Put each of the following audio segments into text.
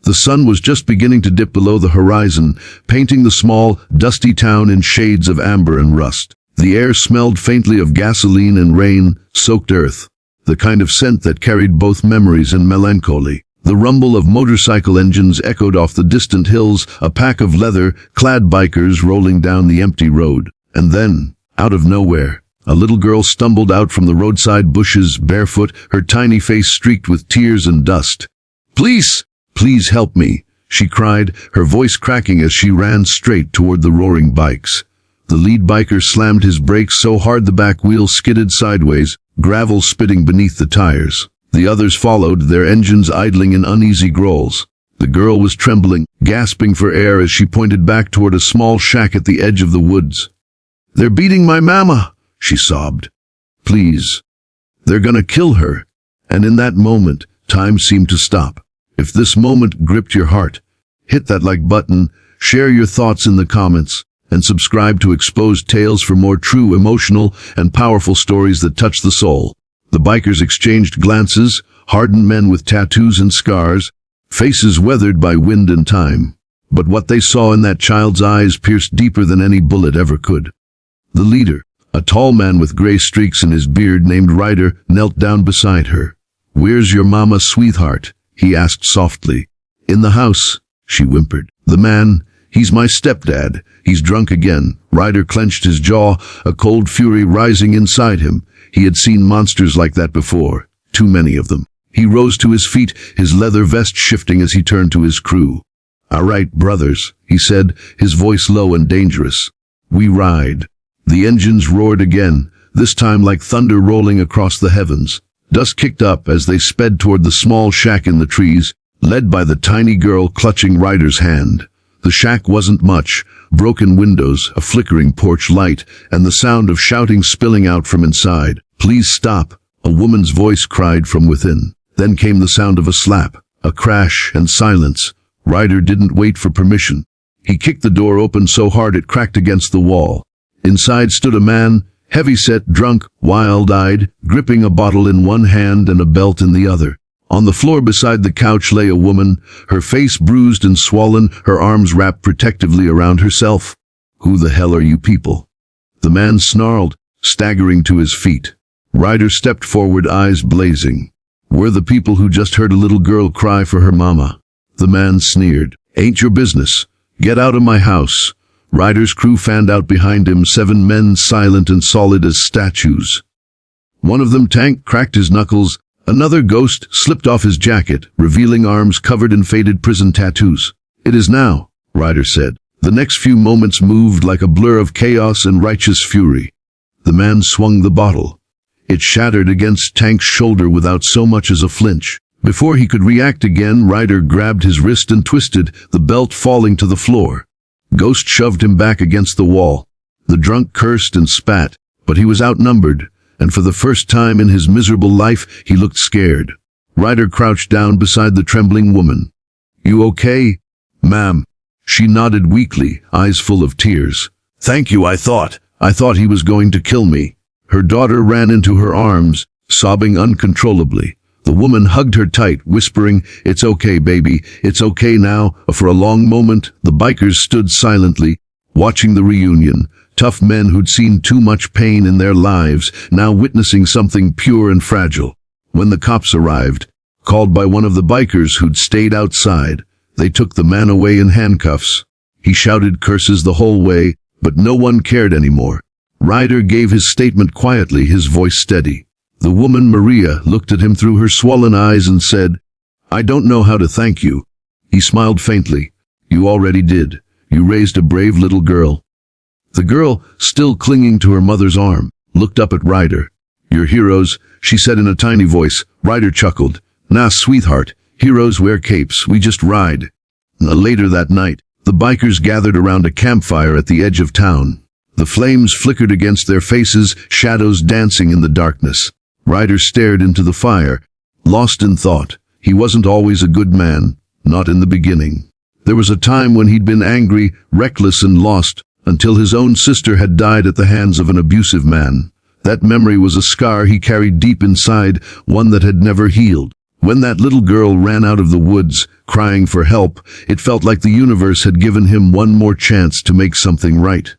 The sun was just beginning to dip below the horizon, painting the small, dusty town in shades of amber and rust. The air smelled faintly of gasoline and rain-soaked earth, the kind of scent that carried both memories and melancholy. The rumble of motorcycle engines echoed off the distant hills, a pack of leather-clad bikers rolling down the empty road. And then, out of nowhere, a little girl stumbled out from the roadside bushes, barefoot, her tiny face streaked with tears and dust. "Please! Please help me!" she cried, her voice cracking as she ran straight toward the roaring bikes. The lead biker slammed his brakes so hard the back wheels skidded sideways, gravel spitting beneath the tires. The others followed, their engines idling in uneasy growls. The girl was trembling, gasping for air as she pointed back toward a small shack at the edge of the woods. "They're beating my mama," she sobbed. "Please. They're gonna kill her." And in that moment, time seemed to stop. If this moment gripped your heart, hit that like button, share your thoughts in the comments, and subscribe to Exposed Tales for more true, emotional, and powerful stories that touch the soul. The bikers exchanged glances, hardened men with tattoos and scars, faces weathered by wind and time. But what they saw in that child's eyes pierced deeper than any bullet ever could. The leader, a tall man with gray streaks in his beard named Ryder, knelt down beside her. "Where's your mama, sweetheart?" he asked softly. "In the house," she whimpered. "The man, he's my stepdad. He's drunk again." Ryder clenched his jaw, a cold fury rising inside him. He had seen monsters like that before, too many of them. He rose to his feet, his leather vest shifting as he turned to his crew. "All right, brothers," he said, his voice low and dangerous. "We ride." The engines roared again, this time like thunder rolling across the heavens. Dust kicked up as they sped toward the small shack in the trees, led by the tiny girl clutching Ryder's hand. The shack wasn't much, broken windows, a flickering porch light, and the sound of shouting spilling out from inside. "Please stop," a woman's voice cried from within. Then came the sound of a slap, a crash, and silence. Ryder didn't wait for permission. He kicked the door open so hard it cracked against the wall. Inside stood a man, heavy-set, drunk, wild-eyed, gripping a bottle in one hand and a belt in the other. On the floor beside the couch lay a woman, her face bruised and swollen, her arms wrapped protectively around herself. "Who the hell are you people?" The man snarled, staggering to his feet. Ryder stepped forward, eyes blazing. "We're the people who just heard a little girl cry for her mama." The man sneered. "Ain't your business. Get out of my house." Ryder's crew fanned out behind him, 7 men silent and solid as statues. One of them cracked his knuckles. Another ghost slipped off his jacket, revealing arms covered in faded prison tattoos. "It is now," Ryder said. The next few moments moved like a blur of chaos and righteous fury. The man swung the bottle. It shattered against Tank's shoulder without so much as a flinch. Before he could react again, Ryder grabbed his wrist and twisted, the belt falling to the floor. Ghost shoved him back against the wall. The drunk cursed and spat, but he was outnumbered, and for the first time in his miserable life, he looked scared. Ryder crouched down beside the trembling woman. "You okay, ma'am?" She nodded weakly, eyes full of tears. "Thank you, I thought he was going to kill me." Her daughter ran into her arms, sobbing uncontrollably. The woman hugged her tight, whispering, "It's okay, baby, it's okay now." For a long moment, the bikers stood silently, watching the reunion. Tough men who'd seen too much pain in their lives, now witnessing something pure and fragile. When the cops arrived, called by one of the bikers who'd stayed outside, they took the man away in handcuffs. He shouted curses the whole way, but no one cared anymore. Ryder gave his statement quietly, his voice steady. The woman, Maria, looked at him through her swollen eyes and said, "I don't know how to thank you." He smiled faintly. "You already did. You raised a brave little girl." The girl, still clinging to her mother's arm, looked up at Ryder. "You're heroes," she said in a tiny voice. Ryder chuckled. "Nah, sweetheart. Heroes wear capes. We just ride." Later that night, the bikers gathered around a campfire at the edge of town. The flames flickered against their faces, shadows dancing in the darkness. Ryder stared into the fire, lost in thought. He wasn't always a good man, not in the beginning. There was a time when he'd been angry, reckless, and lost, until his own sister had died at the hands of an abusive man. That memory was a scar he carried deep inside, one that had never healed. When that little girl ran out of the woods, crying for help, it felt like the universe had given him one more chance to make something right.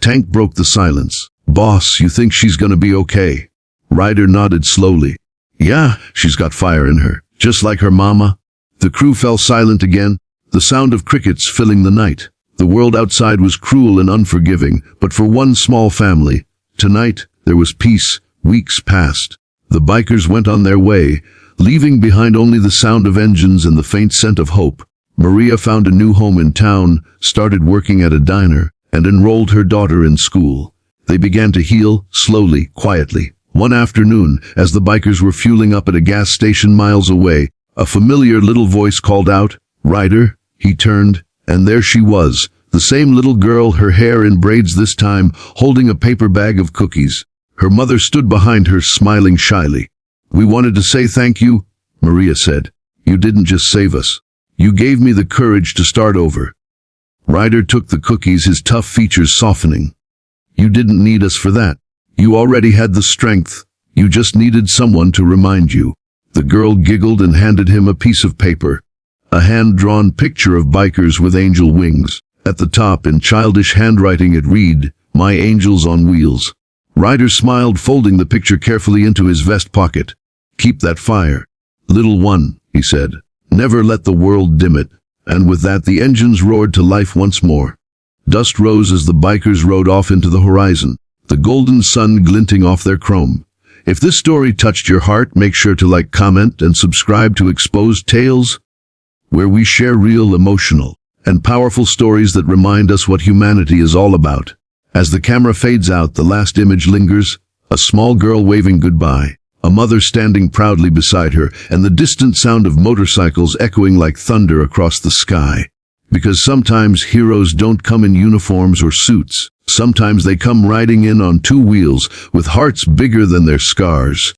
Tank broke the silence. "Boss, you think she's gonna be okay?" Ryder nodded slowly. "Yeah, she's got fire in her, just like her mama." The crew fell silent again, the sound of crickets filling the night. The world outside was cruel and unforgiving, but for one small family, tonight there was peace. Weeks passed. The bikers went on their way, leaving behind only the sound of engines and the faint scent of hope. Maria found a new home in town, started working at a diner, and enrolled her daughter in school. They began to heal, slowly, quietly. One afternoon, as the bikers were fueling up at a gas station miles away, a familiar little voice called out, "Ryder." He turned, and there she was, the same little girl, her hair in braids this time, holding a paper bag of cookies. Her mother stood behind her, smiling shyly. "We wanted to say thank you," Maria said. "You didn't just save us. You gave me the courage to start over." Ryder took the cookies, his tough features softening. "You didn't need us for that. You already had the strength. You just needed someone to remind you." The girl giggled and handed him a piece of paper. A hand-drawn picture of bikers with angel wings. At the top, in childish handwriting, it read, "My angels on wheels." Ryder smiled, folding the picture carefully into his vest pocket. "Keep that fire, little one," he said. "Never let the world dim it." And with that, the engines roared to life once more. Dust rose as the bikers rode off into the horizon, the golden sun glinting off their chrome. If this story touched your heart, make sure to like, comment, and subscribe to Exposed Tales, where we share real, emotional, and powerful stories that remind us what humanity is all about. As the camera fades out, the last image lingers, a small girl waving goodbye, a mother standing proudly beside her, and the distant sound of motorcycles echoing like thunder across the sky. Because sometimes heroes don't come in uniforms or suits. Sometimes they come riding in on two wheels, with hearts bigger than their scars.